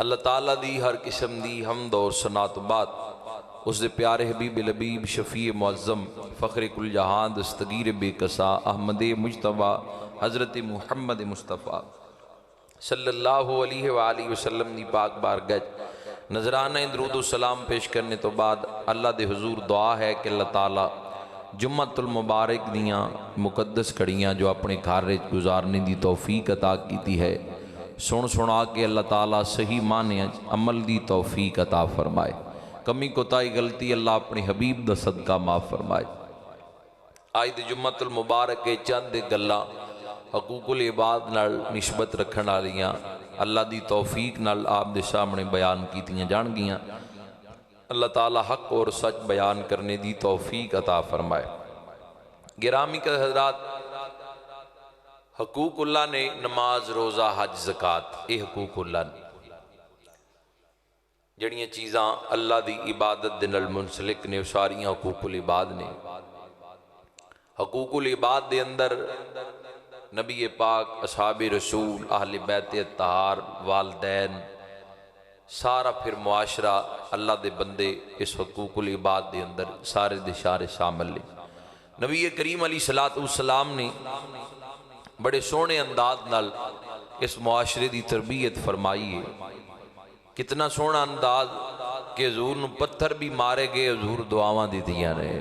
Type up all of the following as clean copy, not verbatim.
اللہ تعالیٰ دی ہر قسم دی حمد اور ثنا تو بعد اس دے پیارے حبیب لبیب شفیع معظم فخر کل جہاں دستگیر بے کسا احمد مجتبیٰ حضرت محمد مصطفیٰ صلی اللہ علیہ وآلہ وسلم دی پاک بارگاہ نذرانہ درود و سلام پیش کرنے تو بعد اللہ دے حضور دعا ہے کہ اللہ تعالیٰ جمعۃ المبارک دیاں مقدس کڑیاں جو اپنے گھر گزارنے دی توفیق عطا کیتی ہے سنا کے اللہ تعالیٰ صحیح معنی عمل دی توفیق عطا فرمائے، کمی کوتاہی غلطی اللہ اپنے حبیب دا صدقہ معاف فرمائے۔ آج دی جمعۃ المبارک کے چند گلاں حقوق العباد نال نسبت رکھن والیاں اللہ دی توفیق نال آپ دے سامنے بیان کیتیاں جان گیاں۔ اللہ تعالیٰ حق اور سچ بیان کرنے دی توفیق عطا فرمائے۔ گرامی کے حضرات، حقوق اللہ نے نماز روزہ حج زکوٰۃ، یہ حقوق اللہ نے جڑیاں چیزاں اللہ دی عبادت دے نال منسلک نے، ساریاں حقوق العباد نے۔ حقوق العباد دے اندر نبی پاک، اصحاب رسول، اہل بیت اطہار، والدین، سارا پھر معاشرہ اللہ دے بندے اس حقوق العباد دے اندر سارے دے سارے شامل لے۔ نبی کریم علیہ السلام نے بڑے سونے انداز نال اس معاشرے دی تربیت فرمائی ہے۔ کتنا سونا انداز کہ حضور نو پتھر بھی مارے گئے، حضور دعاواں دیتیاں نے،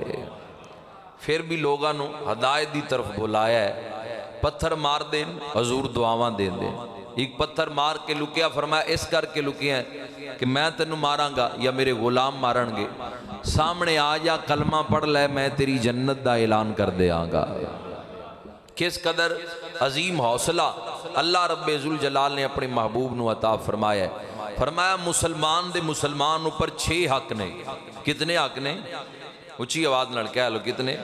پھر بھی لوگاں نو ہدایت دی طرف بلایا ہے۔ پتھر مار دیں حضور دعاواں دیں دیں۔ ایک پتھر مار کے لکیا، فرمایا اس کر کے لکیا ہے کہ میں تینوں ماراں گا یا میرے غلام مارن گے، سامنے آ جا کلمہ پڑھ لے، میں تیری جنت دا اعلان کر دے آنگا۔ کس قدر عظیم حوصلہ اللہ رب ذوالجلال نے اپنے محبوب نو عطا فرمایا ہے۔ فرمایا مسلمان دے مسلمان اوپر 6 حق نے۔ کتنے حق نے؟ اچھی آواز نال کہہ لو، کتنے؟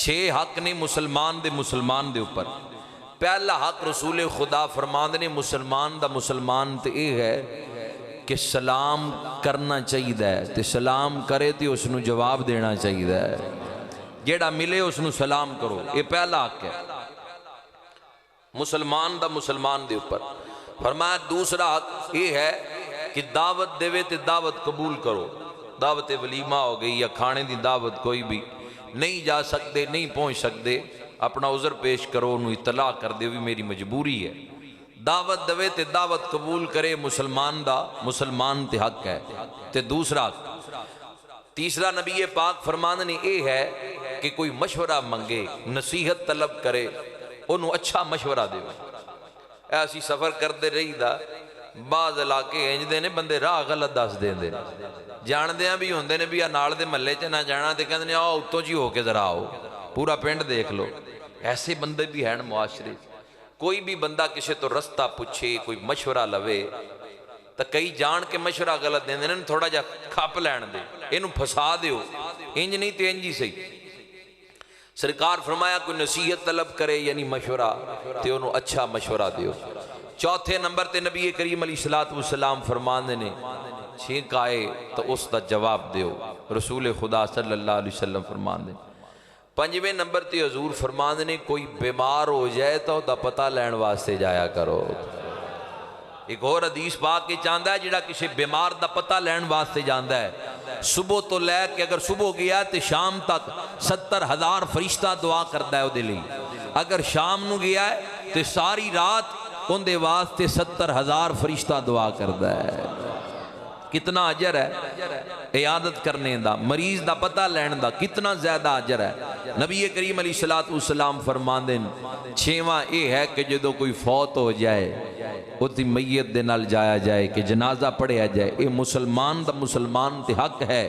6 حق نے مسلمان دے مسلمان دے اوپر۔ پہلا حق رسول خدا فرماندے نے مسلمان دا مسلمان تے یہ ہے کہ سلام کرنا چاہیے تے سلام کرے تے اس نو جواب دینا چاہیے، جیڑا ملے اس نو سلام کرو، یہ پہلا حق ہے مسلمان دا مسلمان دے اوپر۔ فرمایا دوسرا حق یہ ہے کہ دعوت دے تے دعوت قبول کرو۔ دعوت ولیمہ ہو گئی یا کھانے دی دعوت، کوئی بھی نہیں جا سکتے، نہیں پہنچ سکتے، اپنا عذر پیش کرو، انہوں اطلاع کر دے بھی میری مجبوری ہے۔ دعوت دے تے دعوت قبول کرے، مسلمان دا مسلمان تے حق ہے۔ تے دوسرا حق، تیسرا نبی پاک فرماندے نے یہ ہے کہ کوئی مشورہ منگے، نصیحت طلب کرے، انہوں اچھا مشورہ دے۔ ایسی سفر کردے رہی دا، بعض علاقے انج دے نے بندے راہ غلط دس دیں دے، جان دیاں بھی ہوندے نے بھی نال دے محلے چ نہ جانا تے کہندے نے آؤ اتوں جی ہو کے ذرا آؤ، پورا پنڈ دیکھ لو۔ ایسے بندے بھی ہیں معاشرے۔ کوئی بھی بندہ کسی تو رستہ پوچھے، کوئی مشورہ لوے تو کئی جان کے مشورہ غلط دیں دے، تھوڑا جا کھپ لین دے، اینو پھسا دیو، انج نہیں تے انج ہی صحیح۔ سرکار فرمایا کوئی نصیحت طلب کرے یعنی مشورہ تے انہوں اچھا مشورہ دیو۔ چوتھے نمبر تے نبی کریم علیہ السلام فرماندے نے چھینک آئے تو اس دا جواب دیو، رسول خدا صلی اللہ علیہ وسلم فرماندے۔ پنجویں نمبر تے حضور فرماندے نے کوئی بیمار ہو جائے تو دا پتہ لین واسطے جایا کرو۔ ایک اور حدیث پاک کے چاندہ ہے جڑا کسی بیمار دا پتہ لین واسطے جاندہ ہے، صبح تو لے کہ اگر صبح گیا تے شام تک 70,000 فرشتہ دعا کردہ ہے وہ دلی۔ اگر شام نو گیا ہے تے ساری رات ان دے واسطے 70,000 فرشتہ دعا کردہ ہے۔ کتنا اجر ہے عیادت کرنے دا، مریض دا پتہ لین دا، کتنا زیادہ اجر ہے۔ نبی کریم علیہ السلام فرماندے ہیں 6واں یہ ہے کہ جدو کوئی فوت ہو جائے اتی میت دے نال جایا جائے کہ جنازہ پڑھیا جائے، یہ مسلمان دا مسلمان تے حق ہے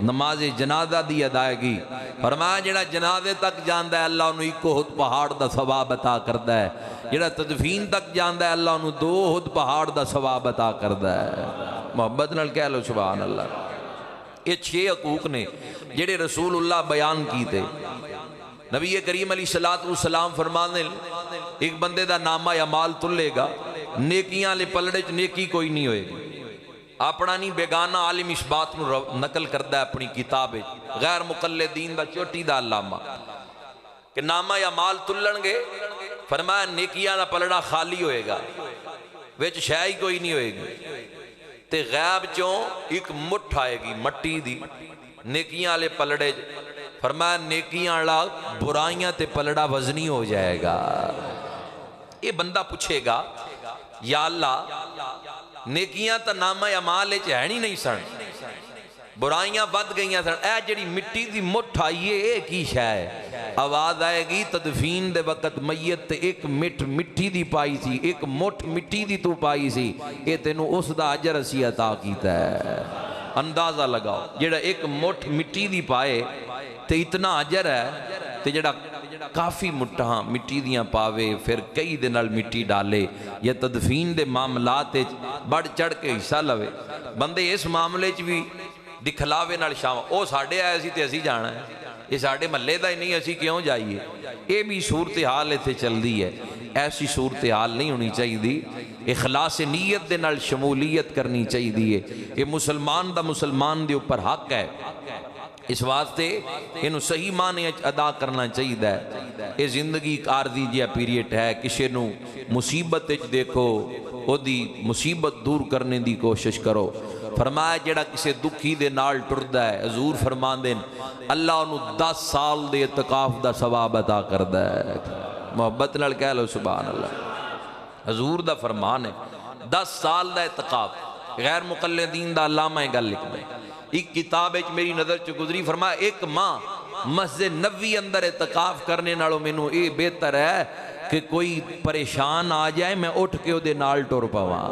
نماز جنازہ دی ادائیگی۔ فرمایا جڑا جنازے تک جاندہ ہے اللہ انہوں 1 احد پہاڑ دا ثواب عطا کردہ ہے، جڑا تدفین تک جاندہ ہے اللہ انہوں 2 احد پہاڑ دا ثواب عطا کردہ ہے۔ محبت نال کہہ لو سبحان اللہ۔ یہ 6 حقوق نے جڑے رسول اللہ بیان کی تھے۔ نبی کریم علیہ السلام فرمانے ایک بندے دا نامہ یا مال تلے گا، نیکیاں لے پلڑے چ نیکی کوئی نہیں ہوئے گی۔ اپنا نہیں بیگانہ عالم اس بات نو نقل کردہ ہے اپنی کتاب غیر مقلدین دا چوٹی دا علامہ کہ نامہ یا مال تلن گے، فرمایا نیکیاں دا پلڑا خالی ہوئے گا، وچ شے ہی کوئی نہیں ہوئے گی۔ تے غیب چوں ایک مٹھ آئے گی مٹی دی نیکیاں والے پلڑے، فرمایا نیکیاں والا برائیاں تے پلڑا وزنی ہو جائے گا۔ یہ بندہ پوچھے گا یا اللہ نیکیاں تا نامہ اعمال وچ ہے نہیں سن، برائیاں ود گئیاں سن، اے جڑی مٹی دی مٹھ آئیے اے کی شے ہے؟ آواز آئے گی تدفین دے وقت میت تے ایک مٹی دی پائی سی، ایک مٹھ مٹی دی تو پائی سی، اے تینوں اس دا اجر اسی عطا کیتا ہے۔ اندازہ لگاؤ جڑا ایک مٹھ مٹی دی پائے تے اتنا اجر ہے، تے جڑا کافی مٹھاں مٹی دیاں پاوے پھر کئی دے نال مٹی ڈالے یا تدفین دے معاملات بڑھ چڑھ کے حصہ لوے، بندے اس معاملے چ بھی دکھلاوے نال شامل، او ساڑھے آئے سی تے اسی جانا ہے، یہ ساڑھے محلے دا ہی نہیں اسی کیوں جائیے، یہ بھی صورتحال ایتھے چل دی ہے۔ ایسی صورتحال نہیں ہونی چاہیے دی، اخلاص نیت دے نال شمولیت کرنی چاہیے دی، یہ مسلمان دا مسلمان دے اوپر حق ہے، اس واسطے انہوں صحیح معنی ادا کرنا چاہیے ہے۔ یہ زندگی عارضی جہا پیریڈ ہے، کسی نو مصیبت دیکھو او دی مصیبت دور کرنے دی کوشش کرو۔ فرمایا جڑا کسی دکھی دے نال ٹردا ہے، حضور فرماندے اللہ انہوں 10 سال دے اعتکاف دا ثواب عطا کردا ہے۔ محبت نال کہہ لو سبحان اللہ، حضور دا فرمان ہے 10 سال دا اعتکاف۔ غیر مقلدین دا علامہ گل لکھ دے، ایک کتاب ہے میری نظر چ گزری، فرمایا ایک ماں مسجد نبوی اندر اعتکاف کرنے نالوں مینوں اے بہتر ہے کہ کوئی پریشان آ جائے میں اٹھ کے او دے نال ٹر پواں۔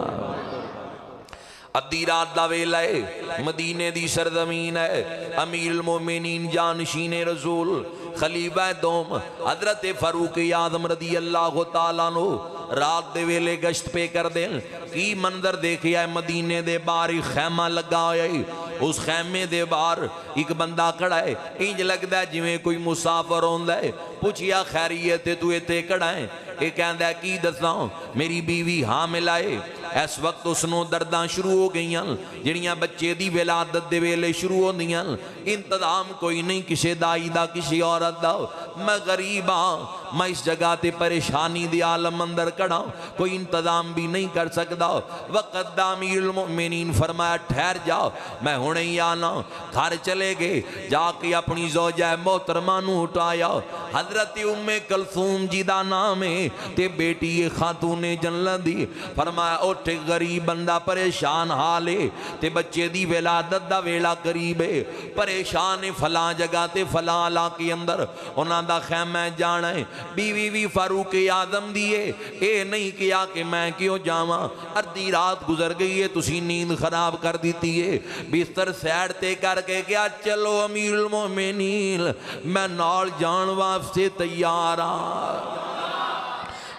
ادھی رات دا ویلا ہے، مدینے دی سرزمین ہے، امیر المومنین جانشین رسول خلیفہ دوم حضرت فاروق اعظم رضی اللہ تعالیٰ عنہ رات دے ویلے گشت پہ کر دیں، کی منظر دیکھیا ہے، مدینے دے باہر خیمہ لگا ہویا ہے، اس خیمے دے باہر ایک بندہ کھڑا ہے، انج لگدا ہے جویں کوئی مسافر ہوندا ہے، پوچھیا خیریت ہے تو ایتھے کھڑا ہے؟ یہ کہندا ہے کی دساں میری بیوی حامل ہے، اس وقت اس نو درداں شروع ہو گئیاں جڑیاں بچے دی ولادت دے ویلے شروع ہوندیاں، انتظام کوئی نہیں کسی دائی دا کسی عورت دا، میں غریب ہاں، میں اس جگہ تے پریشانی دی عالم اندر کڑا، کوئی انتظام بھی نہیں کر سکدا۔ وقت دا امیر المؤمنین فرمایا ٹھہر جاؤ میں ہونے ہی آنا، گھر چلے گئے، جا کے اپنی زوجہ محترمہ نو اٹھایا، حضرت ام کلثوم جی دا نام ہے تے بیٹی خاتون جنت دی، فرمایا اٹھ غریب بندہ پریشان حالے تے بچے دی ولادت دا ویلا قریب ہے، پریشان فلاں جگہ تے فلاں علاقے اندر انہاں دا خیمہ جانا ہے، بیوی بھی فاروق اعظم دیے، اے نہیں کیا کہ میں کیوں جاواں، ادھی رات گزر گئی ہے تسی نیند خراب کر دیتی ہے، بستر سیڑ تے کر کے کیا چلو امیر المومنین میں نال جان واسطے تیار ہاں۔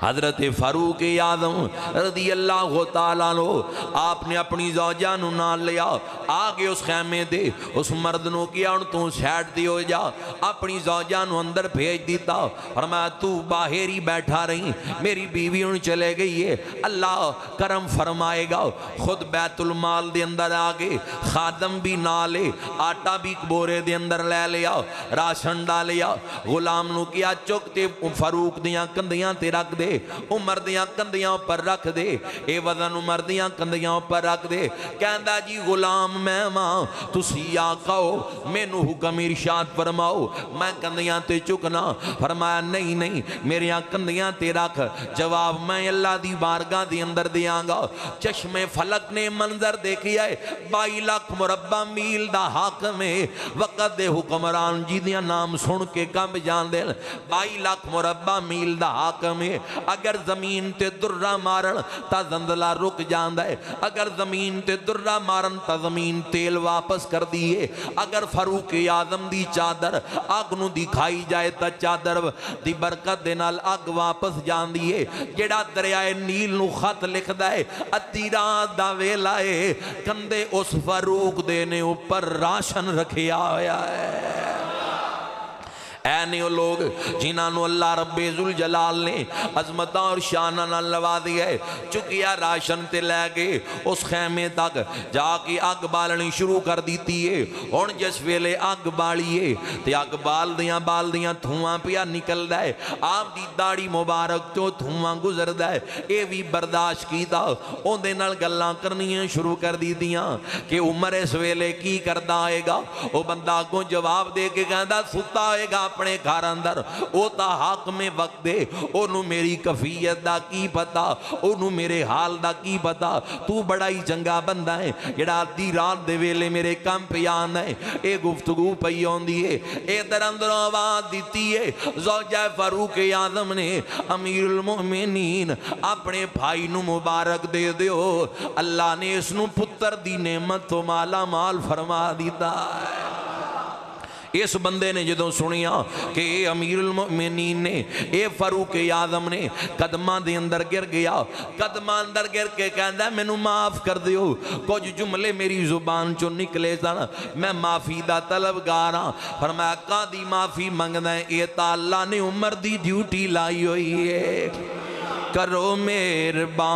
حضرت فاروق اعظم رضی اللہ تعالیٰ عنہ آپ نے اپنی زوجہ نو نال لیا، آگے اس خیمے دے اس مرد نو کیا ان تو سیٹ دی ہو جا، اپنی زوجہ نو اندر بھیج دیتا، فرمایا تو باہر ہی بیٹھا رہی، میری بیوی ان چلے گئی ہے، اللہ کرم فرمائے گا، خود بیت المال دے اندر آگے خادم بھی نالے، آٹا بھی بورے دے اندر لے لیا، راشن ڈالیا، غلام نو کیا چکتے فاروق دیاں کندیاں تے رکھ دے، عمر دیاں کندیاں پر رکھ دے، اے وزن عمر دیاں کندیاں پر رکھ دے، کہندا جی غلام میں ماں تسی آقا ہو مینوں حکم ارشاد فرماؤ میں کندیاں تے چکنا، فرمایا نہیں نہیں میری کندیاں تے رکھ، جواب میں اللہ دی بارگاہ دی اندر دیاں گا۔ چشم فلک نے منظر دیکھیا ہے، 22 لاکھ مربع میل دا حاکم ہے، وقت دے حکمران جی دیاں نام سن کے کم جان دے، 22 لاکھ مربع میل دا حاکم ہے، اگر زمین تے درہ مارن تا زندلہ رک جاندہ ہے، اگر زمین تے درہ مارن تا زمین تیل واپس کر دیئے، اگر فاروق اعظم دی چادر آگ نو دکھائی جائے تا چادر دی برکت دے نال آگ واپس جان دیئے، جڑا دریائے نیل نو خط لکھ دائے، ادھی رات دا ویلا ہے، کندے اس فاروق دے نے اوپر راشن رکھیا ہویا ہے۔ اے نہیں وہ لوگ جنہاں نو اللہ رب ذوالجلال نے عظمتاں اور شاناں نال نوازیا ہے، چکیا راشن تے لے کے اس خیمے تک جا کے اگ بالنی شروع کر دیتی ہے۔ ہن جس ویلے اگ بالیے تے اگ بالدیاں دھواں پیا نکلدا ہے، آپ دی داڑھی مبارک تو دھواں گزردا ہے، اے بھی برداشت کیتا، اون دے نال گلاں کرنیاں شروع کر دیتیاں کہ عمر اس ویلے کی کردا آئے گا۔ او بندہ اگوں جواب دے کے کہندا ستا آئے گا اپنے گھر اندر، او تا حق میں وقت دے، اونوں میری کفیت دا کی پتا، اونوں میرے حال دا کی پتا، تو بڑا ہی چنگا بندہ ہے جڑا دی رات دے ویلے میرے کم پہ آنا ہے۔ اے گفتگو پئی ہوندی ہے، اے در اندر آواز دیتی ہے زوجہ فاروق اعظم نے، امیر المؤمنین اپنے بھائی نو مبارک دے دیو، اللہ نے اس نو پتر دی نعمت تو مالا مال فرما دیتا ہے۔ اس بندے نے جدوں سنیا کہ اے امیر المؤمنین نے، اے فاروق اعظم نے، قدماں دے اندر گر گیا، قدماں اندر گر کے کہندا ہے مینوں معاف کر دیو، کچھ جملے میری زبان چوں نکلے سن، میں معافی دا طلبگار ہاں۔ فرمایا کادی معافی منگدا ہے؟ اے تا اللہ نے عمر دی ڈیوٹی لائی ہوئی ہے، کرو مہربانی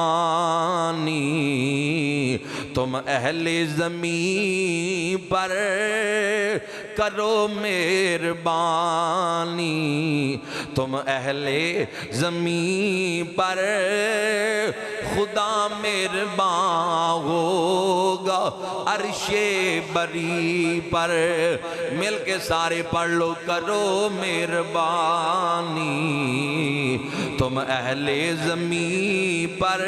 تم اہل زمین پر، کرو مہربانی تم اہل زمین پر، خدا مہربان ہوگا عرش بری پر۔ مل کے سارے پڑھ لو، کرو مہربانی تم اہل زمین پر،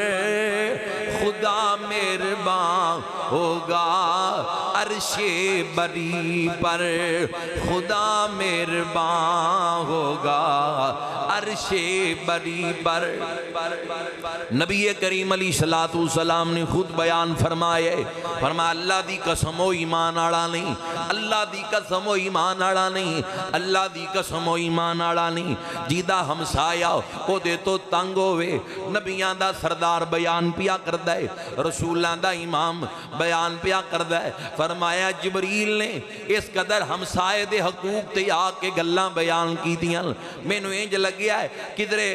خدا مہربان ہوگا عرش بری پر، خدا مہربان ہوگا عرش بری پر۔ نبی کریم علیہ السلام نے خود بیان فرمائے، فرمایا اللہ دی قسم و ایمان آڑا نہیں، اللہ دی قسم و ایمان آڑا نہیں، اللہ دی قسم و ایمان آڑا نہیں جیدہ ہمسایا او دے تو تنگ ہوئے۔ نبیان دا سردار بیان پیا کردہ ہے، رسولان دا امام بیان پیا کردہ ہے، فرمایا جبریل نے اس قدر ہمسائے دے حقوق تے آ کے گلاں بیان کی دیاں، میں نو انج لگیا ہے کدرے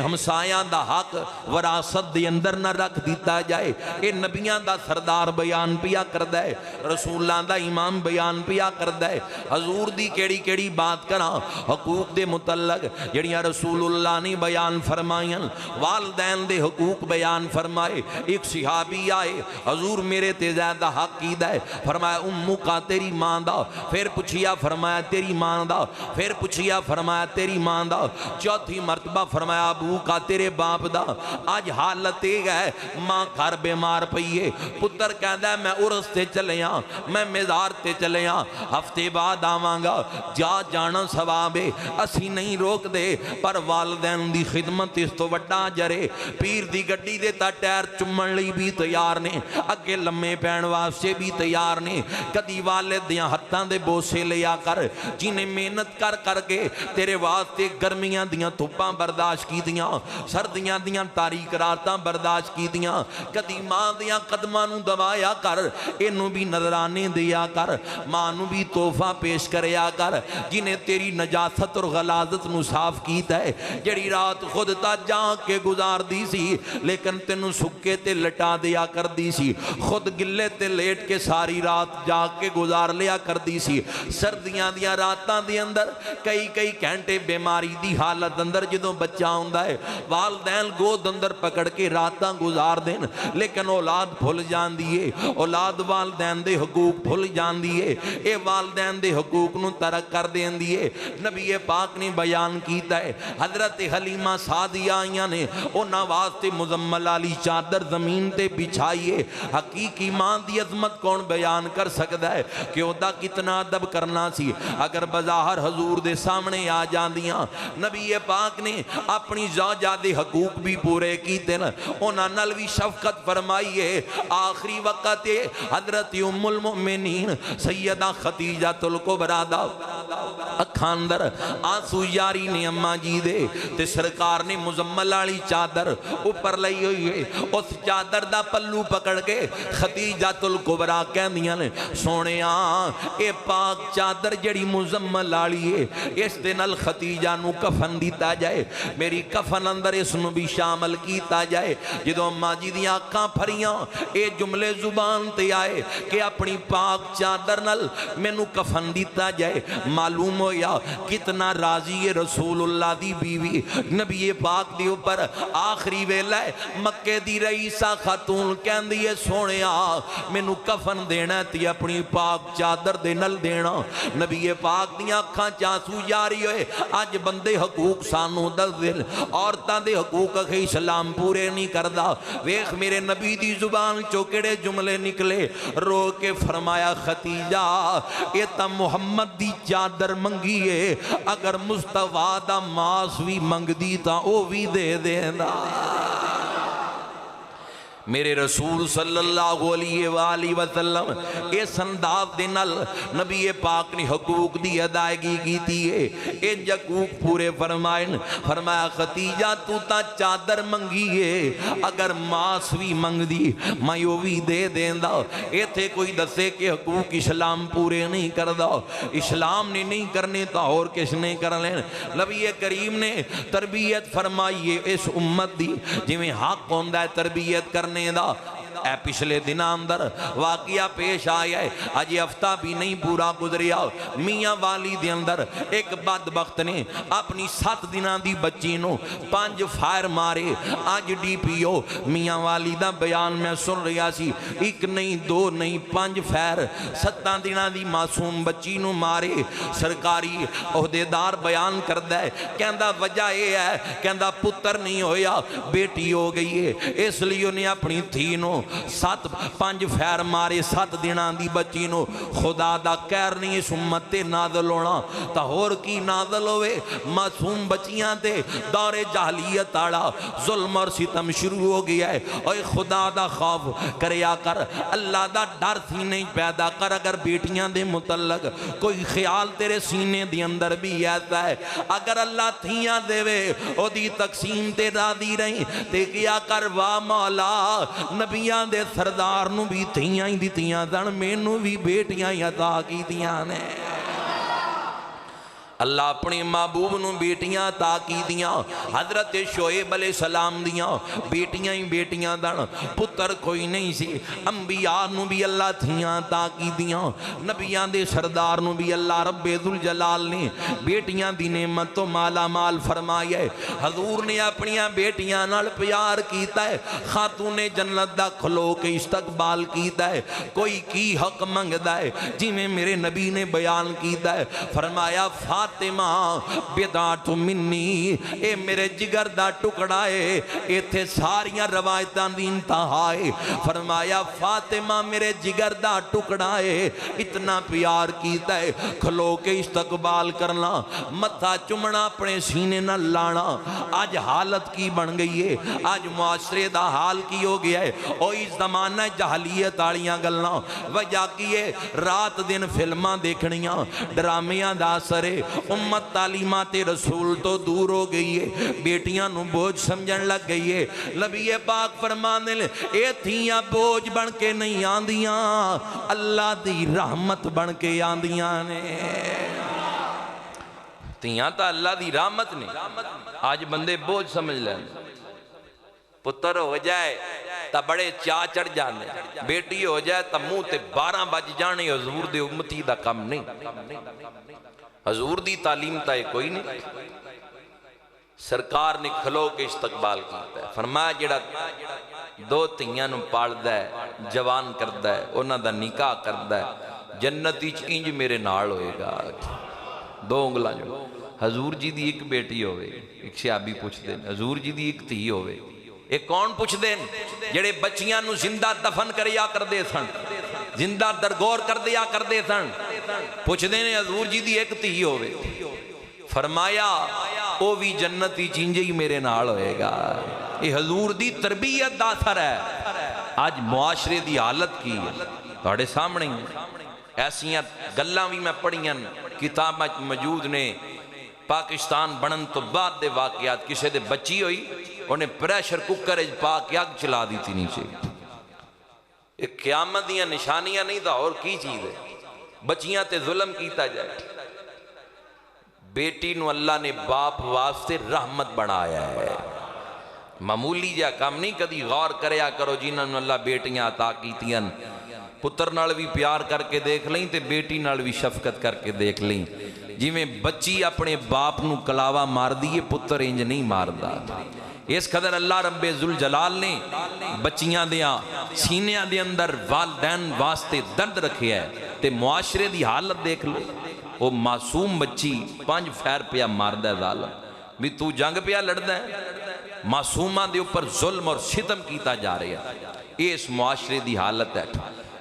ہمسایاں دا حق وراثت دے اندر نہ رکھ دیتا جائے۔ اے نبیان دا سردار بیان پیا کردہ ہے، رسولان دا امام بیان پیا کردہ ہے۔ حضور دی کیڑی کیڑی بات کرا حقوق دے متعلق جڑیاں رسول اللہ نے بیان فرمائیں، والدین دے حقوق بیان فرمائے۔ ایک صحابی آئے، حضور میرے تے زیادہ حق کی دائے، فرمایا امو کا تیری ماں دا، پھر پوچھیا فرمایا تیری ماں دا، پھر پوچھیا فرمایا تیری ماں دا، چوتھی مرتبہ فرمایا ابو کا تیرے باپ دا۔ آج حالت ایک ہے ماں گھر بیمار پئیے، پتر کہندا ہے میں عرس تے چلیا، میں مزار تے چلیا، ہفتے بعد آواں گا، جا جانا ثواب ہے، اسی نہیں روک دے، پر والدین دی خدمت اس تو وڈا جرے۔ پیر دی گڈی دے تا ٹیر چمن لئی بھی تیار نے، اگے لمے پین واسطے بھی تیار نے، کدی والد دیاں ہتھاں دے بوسے لیا کر جنہیں محنت کر کر کے تیرے واسطے گرمیاں دیاں دھوپاں برداشت کی دیاں، سردیاں دیاں تاریک راتاں برداشت کی دیاں، کدی ماں دیاں قدماں نو دبایا کر، اینو بھی نظرانے دیا کر، ماں نو بھی تحفہ پیش کریا کر جنہیں تیری نجاست اور غلاظت نو صاف کیتا ہے، جڑی رات خود تا جا کے گزار دی سی لیکن تینوں سکے تے لٹا دیا کر دی سی، خود گلے تے لیٹ کے ساری رات جا کے گزار لیا کر دی سی۔ سردیاں دیاں راتاں دی اندر کئی گھنٹے بیماری دی حالت اندر جدوں بچہ ہوندا ہے، والدین گود اندر پکڑ کے راتاں گزار دین، لیکن اولاد بھول جان دیئے، اولاد والدین دے حقوق بھول جان دیئے، اے والدین دے حقوق نو ترک کر دین دیئے۔ نبی پاک نے بیان کیتا ہے، حضرت حلیمہ سعدیہ آئیاں نے انہاں واسطے مزمل علی چادر زمین تے بچھائیے۔ حقیقی ماں دی عظمت کون بیان کر سکتا ہے کہ او دا کتنا ادب کرنا سی، اگر بظاہر حضور دے سامنے آ جاندیاں۔ نبی پاک نے اپنی زوجہ دے حقوق بھی پورے کیتے نا، انہاں نال بھی شفقت فرمائیے۔ آخری وقت حضرت ام المؤمنین سیدہ خدیجہ الکبریٰ دا اکھاں اندر آنسو یاری نے اماں جی دے، تے سرکار نے مزمل والی چادر اوپر لئی ہوئی ہے، اس چادر دا پلو پکڑ کے خدیجہ الکبریٰ کہندیاں نے سونیا اے پاک چادر جڑی مزمل والی ہے اس دے نال خدیجہ نو کفن دیتا جائے، میری کفن اندر اس نو بھی شامل کیتا جائے۔ جدوں اماں جی دی آنکھاں پھریاں اے جملے زبان تے آئے کہ اپنی پاک چادر نال مینوں کفن دیتا جائے، معلوم ہویا کتنا راضی ہے رسول اللہ دی بیوی نبی پاک دی اوپر۔ آخری ویلہ مکے دی رئیسہ خاتون کہندی ہے سونیا مینوں کفن دینا تے اپنی پاک چادر دے نال دینا۔ نبی پاک دی آنکھاں چانسو جاری ہوئے، آج بندے حقوق سانو دس دل عورتاں دے حقوق اکھے اسلام پورے نہیں کردا۔ ویکھ میرے نبی دی زبان چوکڑے جملے نکلے، رو کے فرمایا خدیجہ اے تا محمد دی چادر منگی ہے، اگر مصطفیٰ دا ماس بھی منگ دی تا او بھی دے دینا۔ میرے رسول صلی اللہ علیہ وآلہ وسلم اس انداز دے نال نبی پاک نے حقوق دی ادائیگی کیتی ہے۔ اے حقوق پورے فرمائن، فرمایا خدیجہ تو تا چادر منگی ہے، اگر ماس بھی منگ دی میں یو بھی دے دیندا۔ اے تھے کوئی دسے کہ حقوق اسلام پورے نہیں کردہ، اسلام نے نہیں کرنے تا اور کس نے کر لیں۔ نبی کریم نے تربیت فرمائیے اس امت دی جویں حق ہوندہ ہے تربیت کرنے دا۔ اے پچھلے دن اندر واقعہ پیش آیا ہے، آج ہفتہ بھی نہیں پورا گزریا، میاں والی دے اندر ایک بدبخت نے اپنی 7 دنوں دی بچی نو 5 فائر مارے۔ آج ڈی پی او میاں والی دا بیان میں سن رہا سی، 1 نہیں 2 نہیں 5 فائر 7 دنوں دی معصوم بچی نو مارے۔ سرکاری عہدیدار بیان کردہ ہے، کہندہ وجہ یہ ہے، کہندہ پتر نہیں ہویا بیٹی ہو گئی ہے، اس لیے انہیں اپنی تھی نو 5 فیر مارے 7 دنوں دی بچی نو۔ خدا دا کہر نہیں اس امت تے نازل ہونا، تا اور کی نازل ہوئے معصوم بچیاں تے دور جاہلیت آڑا ظلم اور ستم شروع ہو گیا ہے۔ اوہ خدا دا خوف کریا کر، اللہ دا ڈر سینے پیدا کر۔ اگر بیٹیاں دے متعلق کوئی خیال تیرے سینے دی اندر بھی ایسا ہے، اگر اللہ تھیاں دے وے او دی تقسیم تے راضی رہیں تے کیا کر وا مولا نبیاں دے سردار نو بھی تھیاں ہی دیتیاں دن، میں نو بھی بیٹیاں ہی عطا کی دیاں نے۔ اللہ اپنے محبوب نو بیٹیاں عطا کی دیاں، حضرت شعیب علیہ السلام دیاں بیٹیاں ہی بیٹیاں دن، پتر کوئی نہیں سی۔ انبیاء نو بھی اللہ تھیاں عطا کی دیاں، نبیاں دے سردار نو بھی اللہ رب ذوالجلال نے بیٹیاں دی نعمت تو مالا مال فرمایا ہے۔ حضور نے اپنیاں بیٹیاں نال پیار کیتا ہے، خاتون جنت دا کھلو کے استقبال کیتا ہے۔ کوئی کی حق منگدا ہے جی میں میرے نبی نے بیان کیتا ہے، فرمایا فاطمہ بیدات منی، اے میرے جگر دا ٹکڑا ہے۔ اے تھے ساریاں روایتاں دی انتہا ہے، فرمایا فاطمہ میرے جگر دا ٹکڑا ہے۔ اتنا پیار کیتا ہے، کھلو کے استقبال کرنا، متھا چمنا، اپنے سینے نہ لانا۔ آج حالت کی بن گئی ہے، آج معاشرے دا حال کی ہو گیا ہے۔ اوہی زمانہ جہلیت آڑیاں گلنا، وجہ کی ہے رات دن فلماں دیکھنیاں، ڈرامیاں دا سرے۔ امت تعلیمات رسول تو دور ہو گئی ہے، بیٹیاں نو بوجھ سمجھن لگ گئی ہے۔ نبی پاک فرمانے لے اے تھیاں بوجھ بن کے نہیں آندیاں، اللہ دی رحمت بن کے آندیاں نے۔ تھیاں تا اللہ دی رحمت نے، آج بندے بوجھ سمجھ لیں، پتر ہو جائے تا بڑے چاہ چڑھ جانے، بیٹی ہو جائے تا منہ تے 12 بج جانے۔ حضور دے امتی دا کم نہیں، حضور دی تعلیم تا کوئی نہیں۔ سرکار نے کھلو کے استقبال کیتا ہے، فرمایا جڑا 2 تھیاں نو پالدا ہے، جوان کردا ہے، انہاں دا نکاح کردا ہے، جنتی انج میرے نال ہوئے گا۔ 2 انگلاں جو حضور جی دی ایک بیٹی ہوئے، ایک صحابی پوچھ دیں حضور جی دی ایک تھی ہوئے، ایک کون پوچھ دیں جڑے بچیاں نو زندہ دفن کریا کر دے سن، زندہ درگور کر دیا کر دے سن، پوچھ دیں حضور جی دی ایک تھی ہوئے۔ فرمایا وہ بھی جنتی چینجے ہی میرے نال ہوئے گا۔ یہ حضور دی تربیت دا اثر ہے۔ آج معاشرے دی حالت کی ہے تھوڑے سامنے ہی، ایسیاں گلاں بھی میں پڑھیاں کتاب موجود نے، پاکستان بنن تو بعد دے واقعات، کسے دے بچی ہوئی انہیں پریشر کوکر پا کے اگ چلا دی تھی نیچے۔ ایک قیامت دیاں نشانیاں نہیں تھا اور کی چیز ہے، بچیاں تے ظلم کیتا جائے۔ بیٹی نو اللہ نے باپ واسطے رحمت بنایا ہے، معمولی جا کام نہیں۔ کدی غور کریا کرو جنہاں نو اللہ بیٹیاں عطا کیتیاں، پتر نال بھی پیار کر کے دیکھ لیں تے بیٹی نال بھی شفقت کر کے دیکھ لیں۔ جی میں بچی اپنے باپ نو کلاوا مار دیئے، پتر انج نہیں مار دا۔ اس قدر اللہ رب ذوالجلال نے بچیاں دیاں سینیاں دے اندر والدین واسطے درد رکھے ہے۔ تے معاشرے دی حالت دیکھ لو، وہ معصوم بچی 5 فیر پیا ماردہ ظالم، بھی تو جنگ پیا لڑدہ ہے، معصومہ دے اوپر ظلم اور ستم کیتا جا رہے ہیں۔ یہ اس معاشرے دی حالت ہے۔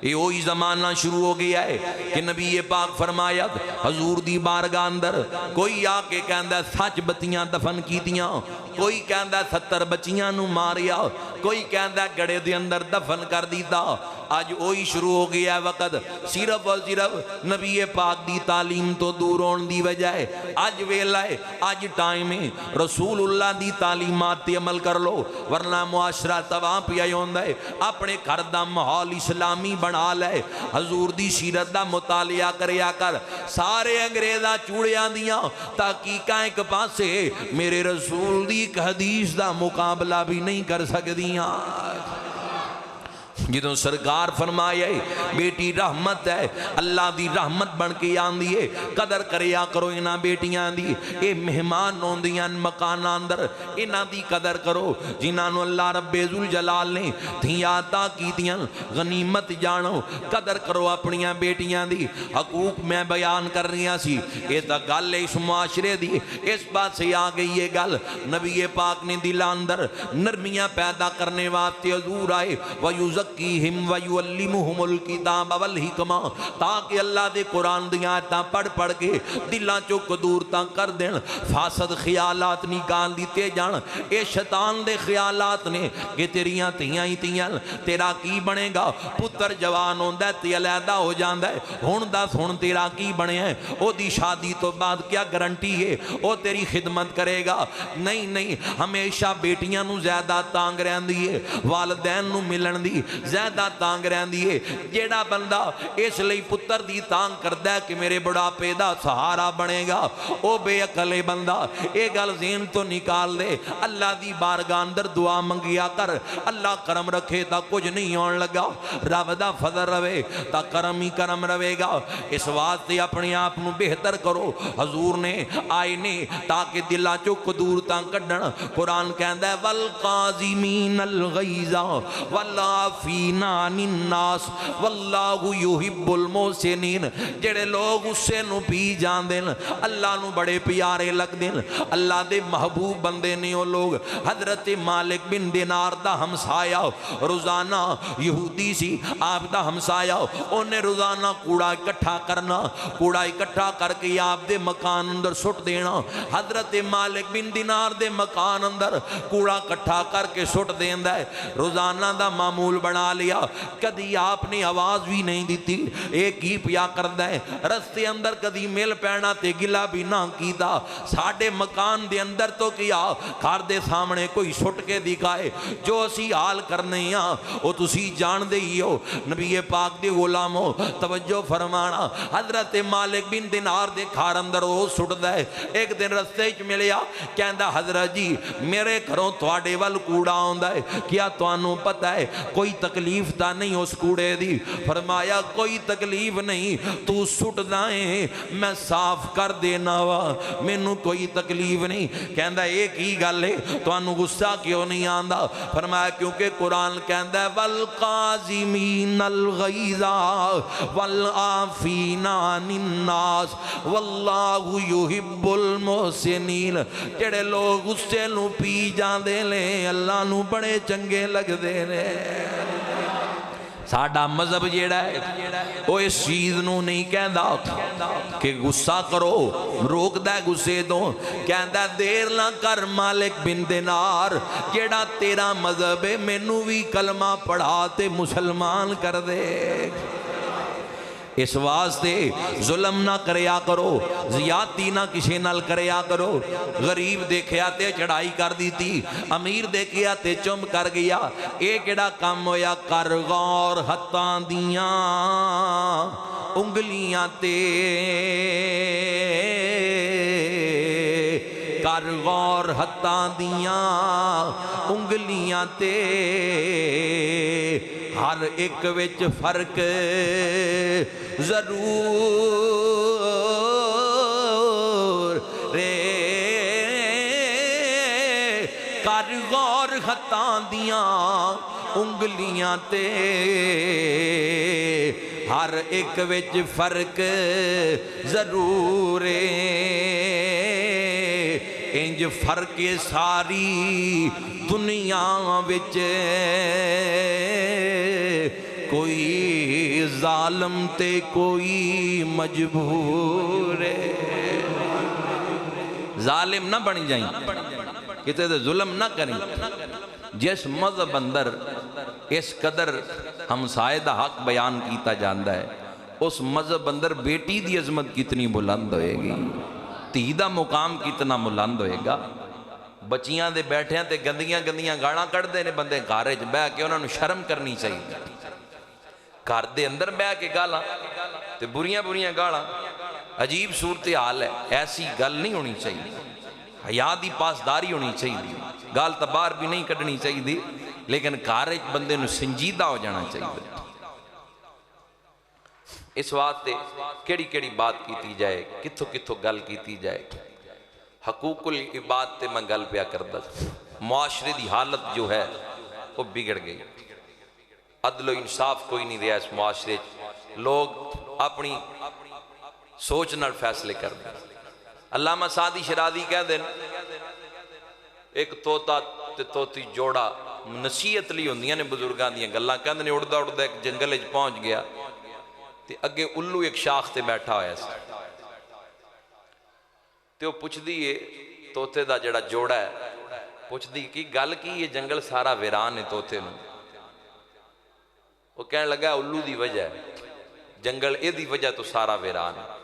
یہ وہی زمانہ شروع ہو گیا ہے کہ نبی پاک فرمایا حضور دی بارگاہ اندر کوئی آ کے کہندا سچ بتیاں دفن کیتیاں، کوئی کہندا 70 بچیاں نو ماریا، کوئی کہندا گڑے دے اندر دفن کر دیتا۔ آج وہی شروع ہو گیا ہے وقت، صرف اور صرف نبی پاک دی تعلیم تو دور ہون دی وجہ ہے۔ آج ویلا ہے، آج ٹائم ہے، رسول اللہ دی تعلیمات تے عمل کر لو، ورنہ معاشرہ تباہ پیا ہوندا ہے۔ اپنے گھر دا ماحول اسلامی بنا لے، حضور دی سیرت دا مطالعہ کریا کر۔ سارے انگریزاں چوڑیاں دیاں تحقیقاں ایک پاسے، میرے رسول دی ایک حدیث دا مقابلہ بھی نہیں کر سکدیاں۔ جدوں سرکار فرمائے بیٹی رحمت ہے، اللہ دی رحمت بن کے آندی ہے، قدر کریا کرو انہاں بیٹیاں دی۔ اے مہمان ہوندیاں مکاناں اندر، انہاں دی قدر کرو جنہاں نو اللہ رب ذوالجلال نے دھیاں عطا کیتیاں، غنیمت جانو، قدر کرو اپنیاں بیٹیاں دی۔ حقوق میں بیان کر رہی سی، اے تا گل اس معاشرے دی، اس بات سے آ گئی یہ گل۔ نبی پاک نے دل اندر نرمیاں پیدا کرنے واسطے حضور آئے، وَيُزَكِّيهِمْ وَيُعَلِّمُهُمُ الْكِتَابَ وَالْحِکْمَةَ، تاکہ اللہ دے قرآن دیاں آیتاں پڑھ پڑھ کے دلاں چوں قدور تاں کر دین، فاسد خیالات نکال دیتے جان۔ اے شیطان دے خیالات نے کہ تیریاں تیاں ہی تیاں، تیرا کی بنے گا؟ پتر جوان ہوندہ تے علیحدہ ہو جاندہ ہے، ہون دس ہون تیرا کی بنے ہیں؟ او دی شادی تو بعد کیا گارنٹی ہے او تیری خدمت کرے گا؟ نہیں نہیں، ہمیشہ بیٹیاں نو زیادہ تانگ رہندی ہے، والدین نو ملن دی زیادہ تانگ رہندی ہے۔ جیڑا بندہ اس لئی پتر دی تانگ کردہ ہے کہ میرے بڑھاپے دا سہارا بنے گا، او بے عقل بندہ۔ اے گل ذہن تو نکال دے، اللہ دی بارگاہ اندر دعا منگیا کر، اللہ کرم رکھے تا کچھ نہیں ہون لگا، رب دا فضل رہے تا کرم ہی کرم رہے گا۔ اس واسطے اپنے آپ نو بہتر کرو۔ حضور نے آئے نے تاکہ دلہ چو قدور تاں کڈن، قرآن کہندہ ہے وَالْقَاظِمِينَ الْغَيْظَ وَالْعَافِينَ عَنِ النَّاسِ وَاللَّهُ يُحِبُّ الْمُحْسِنِينَ۔ جڑے لوگ اسے نو پی جان دین، اللہ نو بڑے پیارے لگ دین، اللہ دے محبوب بندے نے وہ لوگ۔ حضرت مالک بن دینار دا ہمسایا روزانہ یہودی سی، آپ دا ہمسایا انہیں روزانہ کوڑا اکٹھا کرنا، کوڑا اکٹھا کر کے آپ دے مکان اندر سٹ دینا۔ حضرت مالک بن دینار دے مکان اندر کوڑا اکٹھا کر کے سٹ دیندہ ہے، روزانہ دا معمول بنا لیا۔ کدی آپ نے آواز بھی نہیں دیتی، ایک ہی پیا کردہ ہے، رستے اندر کدی مل پینا تے گلا بھی نہ کیتا۔ ساڑھے مکان دے اندر تو کیا، گھر دے سامنے کوئی سٹ کے دکھائے، جو اسی حال کرنے ہاں وہ تسی جان دے ہی ہو۔ نبی پاک دے غلاموں توجہ فرمانا، حضرت مالک بن دینار دے گھر اندر وہ سٹ دے۔ ایک دن رستے چ ملیا، کہندہ حضرت جی میرے گھروں تواڈے وال کوڑا آندا ہے، کیا توانوں پتہ ہے کوئی تکلیف تا نہیں اس کوڑے دی؟ فرمایا کوئی تکلیف نہیں، تو سٹ دائیں میں صاف کر دینا وا، مینوں کوئی تکلیف نہیں۔ کہندہ ایک ہی گل ہے، توانوں غصہ کیوں نہیں آندا؟ فرمایا کیونکہ قرآن کہندہ ہے وَالْقَاظِمِينَ الْغَيْظَ وَالْعَافِينَ عَنِ النَّاسِ وَاللَّهُ يُحِبُّ الْمُحْسِنِينَ۔ جڑے لوگ غصے نو پی جان دے لے اللہ نو بڑے چنگے لگ دے لے۔ ساڈا مذہب جیڑا ہے وہ اس چیز نو نہیں کہندا کہ غصہ کرو، روک دے غصے تو، کہندا دیر نہ کر مالک بن دینار، جیڑا تیرا مذہب ہے مینوں بھی کلمہ پڑھا تے مسلمان کر دے۔ اس واسطے ظلم نہ کریا کرو، زیادتی نہ کسی نال کریا کرو۔ غریب دیکھیا تے چڑھائی کر دیتی، امیر دیکھیا تے چم کر گیا، اے کیڑا کام ہویا؟ کر غور ہتھاں دیاں انگلیاں تے، کر غور ہتھاں دیاں انگلیاں تے، ہر ایک وچ فرق ضرور رے، کر غور ہتھاں دیاں انگلیاں تے، ہر ایک وچ فرق ضرور ہے، انج فرق ساری دنیا وچ، کوئی ظالم تے کوئی مجبور ہے۔ ظالم نہ بن جائیں، کتے دے ظلم نہ کریں۔ جس مذہب اندر اس قدر ہمسائے دا حق بیان کیتا جاندا ہے، اس مذہب اندر بیٹی دی عظمت کتنی بلند ہوئے گی، دھی دا مقام کتنا بلند ہوئے گا۔ بچیاں دے بیٹھیاں تے گندیاں گندیاں گاڑاں کٹ دے نے بندے، گھر وچ بیٹھ کے انہاں نوں شرم کرنی چاہیے۔ گھر دے اندر بیٹھ کے گالاں تے بریاں بریاں گالاں، عجیب صورتحال ہے۔ ایسی گل نہیں ہونی چاہیے، حیا دی پاسداری ہونی چاہیے، گال تا باہر بھی نہیں کڈنی چاہیے، لیکن گھر وچ بندے نوں سنجیدہ ہو جانا چاہیے۔ اس واسطے کیڑی کیڑی بات کیتی جائے، کتھوں کتھوں گل کیتی جائے۔ حقوق العباد تے میں گل پیا کردا، معاشرے دی حالت جو ہے وہ بگڑ گئی، عدل و انصاف کوئی نہیں رہا اس معاشرے، لوگ اپنی سوچ نال فیصلے کرتے۔ علامہ سعدی شرازی کہہ دیں ایک توتا تے توتی جوڑا نصیحت لی ہوندیاں نے بزرگاں دیاں گلاں، کہندے نے اڑدا اڑدا ایک جنگل وچ پہنچ گیا تے اگے الو ایک شاخ تے بیٹھا ہویا سی، تے وہ پوچھ دی توتے دا جڑا جوڑا ہے، پوچھ دی کی گل کی یہ جنگل سارا ویران ہے توتے نوں؟ وہ کہنے لگا الو دی وجہ ہے، جنگل اے دی وجہ تو سارا ویران ہے۔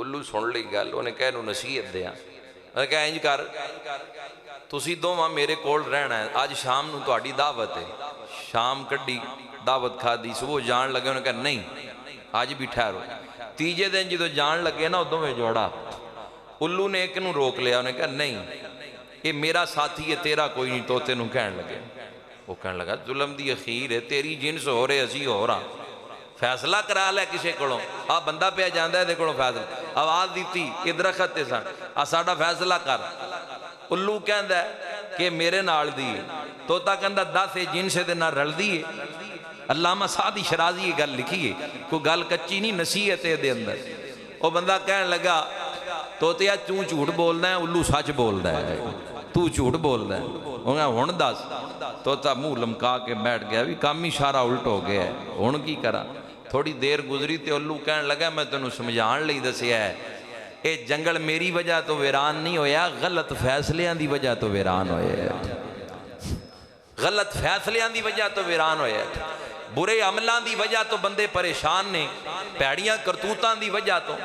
الو سن لی گل، انہیں کہا انہوں نصیحت دیا، انہیں کہا انج کر تسی دوواں میرے کول رہنا ہے، آج شام نوں تہاڈی دعوت ہے۔ شام کڈی دعوت کھا دی، صبح جان لگے، انہیں کہا نہیں آج بھی ٹھہرو۔ تیجے دن جدو جان لگے نا ادوں میں جوڑا، الو نے ایک نوں روک لیا، انہیں کہا نہیں یہ میرا ساتھی ہے تیرا کوئی نہیں، توتے نوں کہن لگے۔ وہ کہنے لگا ظلم دی اخیر ہے، تیری جنس ہو رہے اسی ہو رہا، فیصلہ کرا لے کسے کولوں، آ بندہ پہ جاندا ہے دے کولوں فیصلہ، آواز دیتی کہ درخت تے سن آ ساڈا فیصلہ کر۔ الو کہندا ہے کہ میرے نال دی، توتا کہندا دس اے جنس دے نال رل دی ہے۔ علامہ سعدی شرازی یہ گل لکھی ہے، کوئی گل کچی نہیں، نصیحت ہے دے اندر۔ وہ بندہ کہنے لگا توتیا تو جھوٹ بولدا ہے، الو سچ بولدا ہے، تو جھوٹ بولدا ہے۔ وہ کہا ہن دس، توتا منہ لمکا کے بیٹھ گیا، بھی کام ہی سارا الٹ ہو گیا ہے، ہن کی کرا۔ تھوڑی دیر گزری تے الو کہنے لگا میں تینوں سمجھان لئی دسیا ہے، اے جنگل میری وجہ تو ویران نہیں ہویا، غلط فیصلیاں دی وجہ تو ویران ہویا ہے، غلط فیصلیاں دی وجہ تو ویران ہویا ہے، برے عملاں دی وجہ تو بندے پریشان نے، پیڑیاں کرتوتاں دی وجہ تو،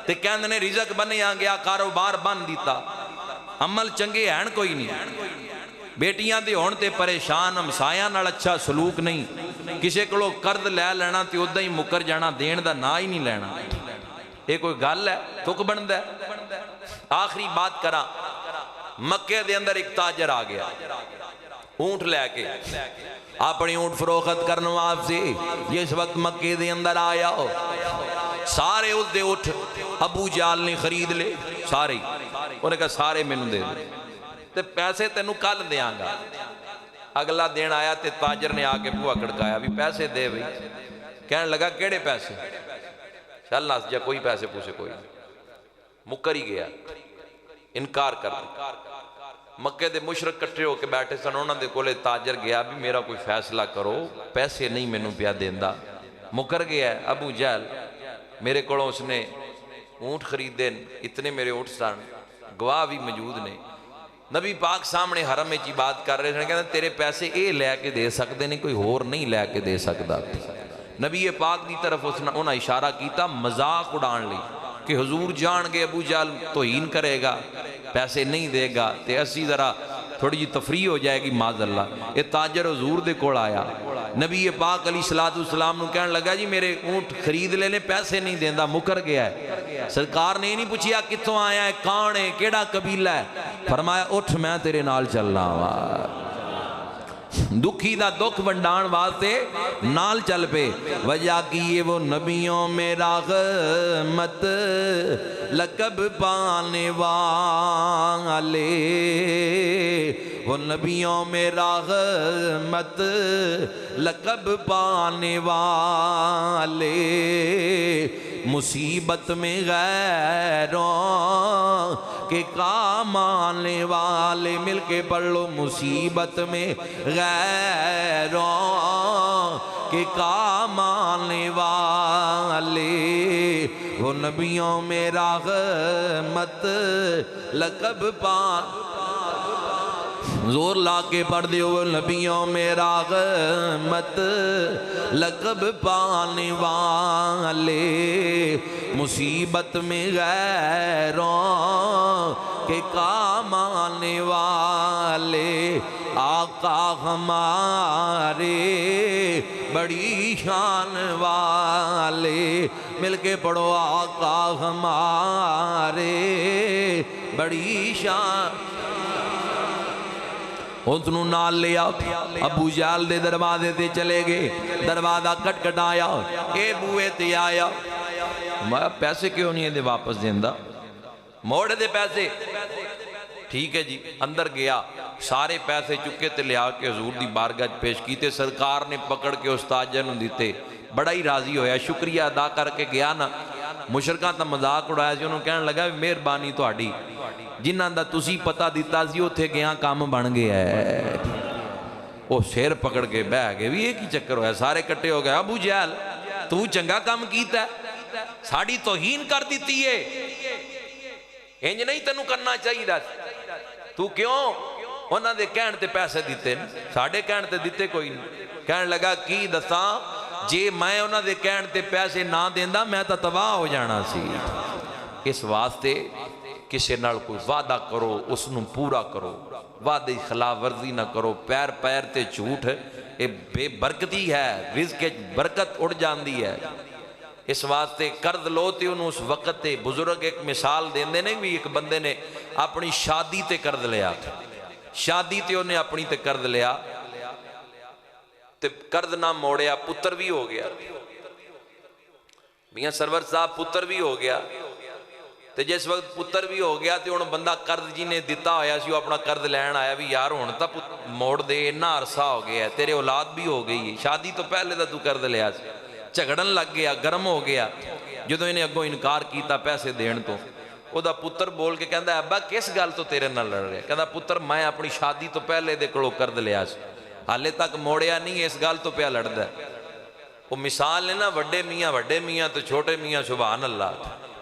تے کہندے نے رزق بنیا گیا کاروبار بن دیتا، عمل چنگے ہیں کوئی نہیں، بیٹیاں دے ہون تے پریشان، ہمسایاں نال اچھا سلوک نہیں، کسے کولوں قرض لے لینا تے اوداں ہی مکر جانا، دین دا نا ہی نہیں لینا، یہ کوئی گل ہے؟ تک بندا ہے؟ آخری بات کراں، مکے دے اندر ایک تاجر آ گیا، اونٹ لے کے اپنی اونٹ فروخت کرنے واسطے جس وقت مکے دے اندر آیا ہو، سارے اس دے اونٹ ابو جال نے خرید لے، سارے انہوں نے کہا سارے مینوں دے دے تے پیسے تینوں کل دیاں گا۔ اگلا دن آیا تے تاجر نے آ کے بوا کھڑکایا بھی پیسے دے بھئی، کہنے لگا کیڑے پیسے؟ چل نس جا، کوئی پیسے پوچھے کوئی نہیں، مکر ہی گیا، انکار کر دیا۔ مکے دے مشرک کٹھے ہو کے بیٹھے سن، انہوں دے کولے تاجر گیا بھی میرا کوئی فیصلہ کرو، پیسے نہیں مینوں پیا دیندا، مکر گیا ہے ابو جہل، میرے کولوں اس نے اونٹ خریدے، اتنے میرے اونٹ سن، گواہ بھی موجود نے، نبی پاک سامنے حرم میں بات کر رہے ہیں، کہتے تیرے پیسے اے لے کے دے سکتے نہیں، کوئی ہور نہیں لے کے دے سکتا۔ نبی پاک دی طرف انہاں اشارہ کیتا مذاق اڑان لی کہ حضور جان گے ابو جہل توہین کرے گا، پیسے نہیں دے گا، تے اسی ذرا تھوڑی جی تفریح ہو جائے گی معاذ اللہ۔ یہ تاجر حضور دے کول آیا، نبی پاک علیہ السلام نو کہنے لگا جی میرے اونٹ خرید لینے، پیسے نہیں دیندا، مکر گیا ہے۔ سرکار نے نہیں پوچھیا کتوں آیا ہے، کون ہے، کیڑا قبیلہ ہے، فرمایا اٹھ میں تیرے نال چلنا وا، دکھی دا دکھ ونڈان واسطے نال چل پے۔ وجہ کیے وہ نبیوں میں رحمت لقب پانے والے، وہ نبیوں میں رحمت لقب پانے والے، مصیبت میں غیروں کے کام آنے والے، مل کے پڑھ لو، مصیبت میں غیروں کے کام آنے والے، وہ نبیوں میں رحمت لقب پانے، زور لا کے پڑھ دیو، وہ نبیوں میں رحمت لقب پانے والے، مصیبت میں غیروں کے کام آنے والے، آقا ہمارے بڑی شان والے، مل کے پڑھو، آقا ہمارے بڑی شان۔ انتنو نال لیا، ابو جہل دے دروازے تے چلے گئے، دروازہ کٹ کٹایا، اے بوئے تے آیا، میں پیسے کیوں نہیں ہے دے واپس دیندہ، موڑ دے پیسے، ٹھیک ہے جی، اندر گیا، سارے پیسے چکے تے لیا کے حضور دی بارگاہ پیش کیتے، سرکار نے پکڑ کے استاد جن دیتے، بڑا ہی راضی ہویا، شکریہ ادا کر کے گیا نا، مشرکاں تا مذاق اڑایا سی، انہوں کہنے لگا مہربانی تہاڈی، جنہاں دا تسی پتہ دیتا سی اوتھے گیا کام بن گیا ہے۔ وہ سیر پکڑ کے بہ گئے، بھی ایک ہی چکر ہویا، سارے کٹے ہو گئے، ابو جہل تو چنگا کام کیتا ہے، ساڑی توہین کر دیتی ہے، انج نہیں تینوں کرنا چاہیے دا، تو کیوں انہاں دے کہن تے پیسے دیتے، ساڑے کہن تے دیتے کوئی نہیں، کہنے لگا کی دساں جے میں انہاں دے کہن تے پیسے نہ دیندہ میں تا تباہ ہو جانا سی۔ اس واسطے کسے نال کوئی وعدہ کرو اس نو پورا کرو، وعدے خلاف ورزی نہ کرو، پیر پیر تے جھوٹ اے بے برکتی ہے، رزق برکت اڑ جاندی ہے۔ اس واسطے قرض لو تے انہوں اس وقت تے بزرگ ایک مثال دیندے نے، بھی ایک بندے نے اپنی شادی تے قرض لیا، شادی تے انہیں اپنی تے قرض لیا تے قرض نہ موڑیا، پتر بھی ہو گیا، میاں سرور صاحب پتر بھی ہو گیا، تے جس وقت پتر بھی ہو گیا تے انہوں بندہ قرض جی نے دیتا ہویا سی وہ اپنا قرض لین آیا بھی یار ہونتا موڑ دے، اتنا عرصہ ہو گیا ہے، تیرے اولاد بھی ہو گئی ہے، شادی تو پہلے دا تو قرض لیا سی، جھگڑن لگ گیا، گرم ہو گیا، جدو انہیں اگوں انکار کیتا پیسے دین تو، او دا پتر بول کے کہندا ہے ابا کس گل تو تیرے نہ لڑ رہے، کہندا پتر میں اپنی شادی تو پہلے دے کڑو قرض لیا سی، حالے تک موڑیا نہیں، اس گل تو پیا لڑدا ہے۔ وہ مثال ہے نا وڈے میاں تو چھوٹے میاں، سبحان اللہ،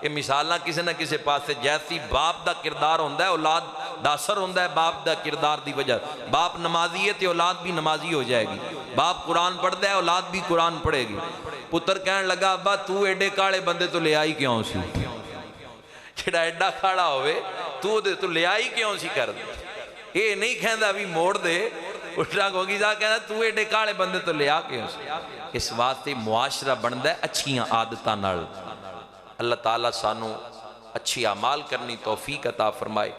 یہ مثالہ کسی نہ کسی پاس سے، جیسی باپ دا کردار ہوندہ ہے اولاد دا اثر ہوندہ ہے باپ دا کردار دی وجہ، باپ نمازی ہے تو اولاد بھی نمازی ہو جائے گی، باپ قرآن پڑھ دے اولاد بھی قرآن پڑھے گی۔ پتر کہنے لگا ابا تو ایڈے کاڑے بندے تو لے آئی کیوں سی، جڑا ایڈا کھاڑا ہوئے تو لے آئی کیوں سی کر دے، یہ نہیں کہندا بھی موڑ دے، اٹھنا گوگی جا کہنا تو ایڈے کاڑے بندے تو لے آ کیوں سی۔ اس واسطے معاشرہ بندہ ہے اچھیاں عادتاں نال۔ اللہ تعالیٰ سانو اچھی اعمال کرنی توفیق عطا فرمائے۔